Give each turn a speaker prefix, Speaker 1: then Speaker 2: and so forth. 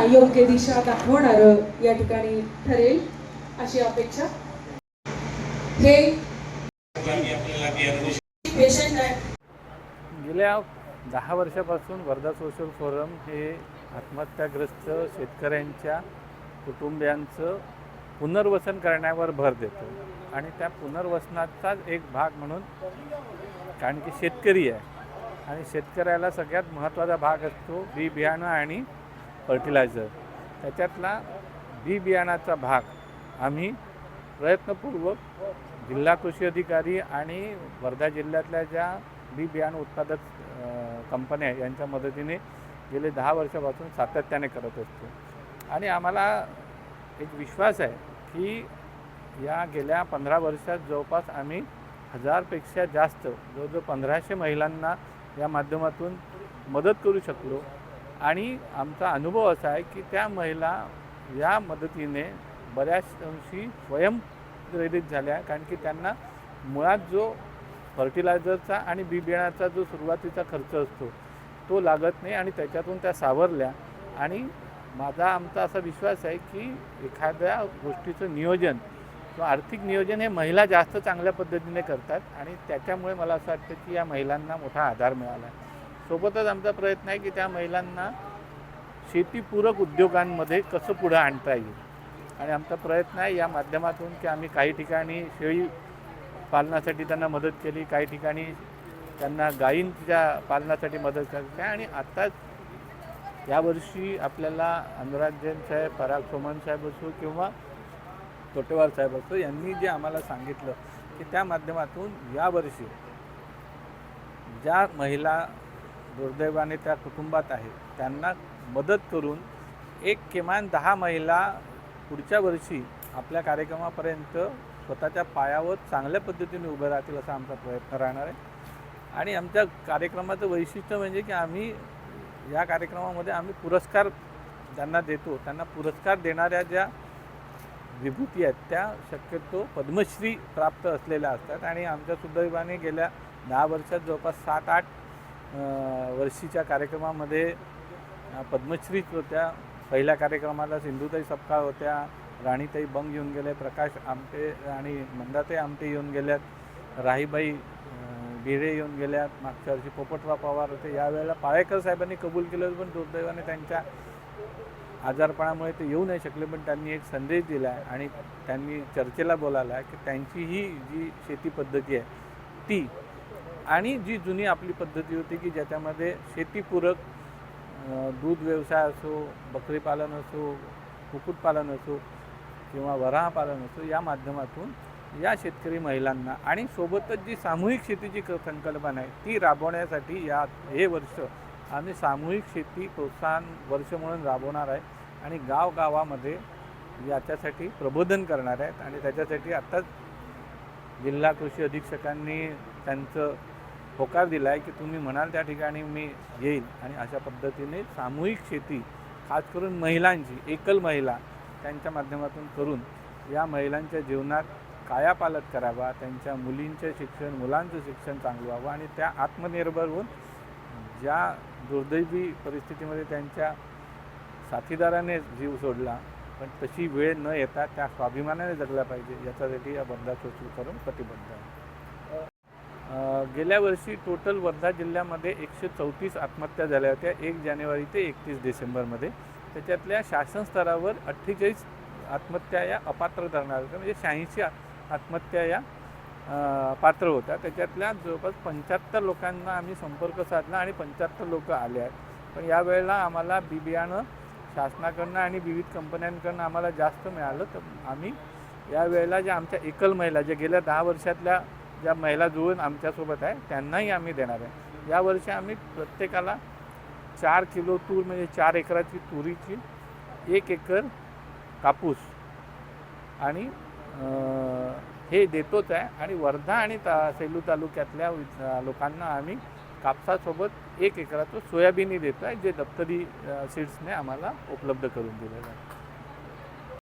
Speaker 1: त्यांना योग्य दिशा दाखवणारं या ठिकाणी ठरेल अशी अपेक्षा. हे पेशंट आहे.
Speaker 2: गेल्या 10 वर्षापासून वर्धा सोशल फोरम हे आत्महत्याग्रस्त शेतकऱ्यांच्या कुटुंबियांचं पुनर्वसन करण्यावर भर देतो आणि त्या पुनर्वसनाचाच एक भाग म्हणून, कारण की शेतकरी आहे आणि शेतकऱ्याला सगळ्यात महत्त्वाचा भाग असतो बी बियाणं आणि फर्टिलायझर. त्याच्यातला बी बियाणाचा भाग आम्ही प्रयत्नपूर्वक जिल्हा कृषी अधिकारी आणि वर्धा जिल्ह्यातल्या ज्या बी बियाणं उत्पादक कंपन्या आहे यांच्या मदतीने गेले 10 वर्षापासून सातत्याने करत असतो. आणि आम्हाला एक विश्वास आहे की या गेल्या 15 वर्षात जवळपास आम्ही 1000पेक्षा जास्त जवळजवळ 1500 महिलांना या माध्यमातून मदत करू शकलो. आणि आमचा अनुभव असा आहे की त्या महिला या मदतीने बऱ्याच अंशी स्वयंप्रेरित झाल्या, कारण की त्यांना मुळात जो फर्टिलायझरचा आणि बी बियाणाचा जो सुरुवातीचा खर्च असतो तो लागत नाही आणि त्याच्यातून त्या सावरल्या. आणि आमचा असा विश्वास आहे की एखाद्या गोष्टीचं नियोजन किंवा आर्थिक नियोजन हे महिला जास्त चांगल्या पद्धतीने करतात आणि त्याच्यामुळे मला असं वाटतं की या महिलांना मोठा आधार मिळाला आहे. सोबतच आमचा प्रयत्न आहे की त्या महिलांना शेतीपूरक उद्योगांमध्ये कसं पुढं आणता येईल. आणि आमचा प्रयत्न आहे या माध्यमातून की आम्ही काही ठिकाणी शेळी पालनासाठी त्यांना मदत केली, काही ठिकाणी त्यांना गायींच्या पालनासाठी मदत करते. आणि आत्ताच यावर्षी आपल्याला अनुराग जैन साहेब, पराग सोमन साहेब असो किंवा तोटेवार साहेब असो यांनी जे आम्हाला सांगितलं की त्या माध्यमातून यावर्षी ज्या महिला दुर्दैवाने त्या कुटुंबात आहेत त्यांना मदत करून एक किमान 10 महिला पुढच्या वर्षी आपल्या कार्यक्रमापर्यंत स्वतःच्या पायावर चांगल्या पद्धतीने उभे राहतील असा आमचा प्रयत्न राहणार आहे. आणि आमच्या कार्यक्रमाचं वैशिष्ट्य म्हणजे की आम्ही या कार्यक्रमामध्ये आम्ही पुरस्कार ज्यांना देतो त्यांना पुरस्कार देणाऱ्या ज्या विभूती आहेत त्या शक्यतो पद्मश्री प्राप्त असलेल्या असतात. आणि आमच्या सुदैवाने गेल्या 10 वर्षात जवळपास 7-8 वर्षीच्या कार्यक्रमामध्ये पद्मश्रीच होत्या. पहिल्या कार्यक्रमाला सिंधुताई सपकाळ होत्या, राणीताई बंग येऊन गेले, प्रकाश आमटे आणि मंदाताई आमटे येऊन गेल्यात, राहीबाई बिरे येऊन गेल्यात, मागच्या वर्षी पोपटराव पवार होते. यावेळेला पाळेकर साहेबांनी कबूल केलं पण दुर्दैवाने त्यांच्या आजारपणामुळे ते येऊ नाही शकले. पण त्यांनी एक संदेश दिला आहे आणि त्यांनी चर्चेला बोलावला आहे की त्यांची ही जी शेती पद्धती आहे ती आणि जी जुनी आपली पद्धती होती की ज्याच्यामध्ये शेतीपूरक दूध व्यवसाय असो, बकरी पालन असो, कुक्कुटपालन असो किंवा वराह पालन असो, या माध्यमातून या शेतकरी महिलांना आणि सोबतच जी सामूहिक शेतीची संकल्पना आहे ती राबवण्यासाठी हे वर्ष आम्ही सामूहिक शेती प्रोत्साहन वर्ष म्हणून राबवणार आहे. आणि गावागावामध्ये याच्यासाठी प्रबोधन करणार आहेत. आणि त्याच्यासाठी आत्ताच जिल्हा कृषी अधीक्षकांनी त्यांचं होकार दिला आहे की तुम्ही म्हणाल त्या ठिकाणी मी येईल. आणि अशा पद्धतीने सामूहिक शेती खास करून महिलांची, एकल महिला त्यांच्या माध्यमातून करून या महिलांच्या जीवनात कायापालट करावा, त्यांच्या मुलींचे शिक्षण, मुलांचं शिक्षण चांगलं व्हावं आणि त्या आत्मनिर्भर होऊन ज्या दुर्दैवी परिस्थितीमध्ये त्यांच्या साथीदाराने जीव सोडला पण तशी वेळ न येता त्या स्वाभिमानाने जगल्या पाहिजे याच्यासाठी या वर्धा सोशल फोरम कटिबद्ध आहे. गेल्या वर्षी टोटल वर्धा जिल्ह्यामध्ये 134 आत्महत्या झाल्या होत्या 1 जानेवारी ते 31 डिसेंबरमध्ये. त्याच्यातल्या शासन स्तरावर 48 आत्महत्या या अपात्र धरणार होत्या, म्हणजे 86 आत्महत्या या पात्र होत्या. त्याच्यातल्या जवळपास 75 लोकांना आम्ही संपर्क साधला आणि 75 लोक आले आहेत. पण यावेळेला आम्हाला बी बियाणं शासनाकडनं आणि विविध कंपन्यांकडनं आम्हाला जास्त मिळालं. तर आम्ही यावेळेला ज्या आमच्या एकल महिला ज्या गेल्या 10 वर्षातल्या ज्या महिला जुळून आमच्यासोबत आहे त्यांनाही आम्ही देणार आहे. यावर्षी आम्ही प्रत्येकाला 4 किलो तूर म्हणजे 4 एकराची तुरीची, 1 एकर कापूस आणि हे देतोच आहे. आणि वर्धा आणि सेलू तालुक्यातल्या लोकांना आम्ही कापसासोबत 1 एकराचं सोयाबीनही देतो आहे जे दप्तरी सीड्सने आम्हाला उपलब्ध करून दिलेलं आहे.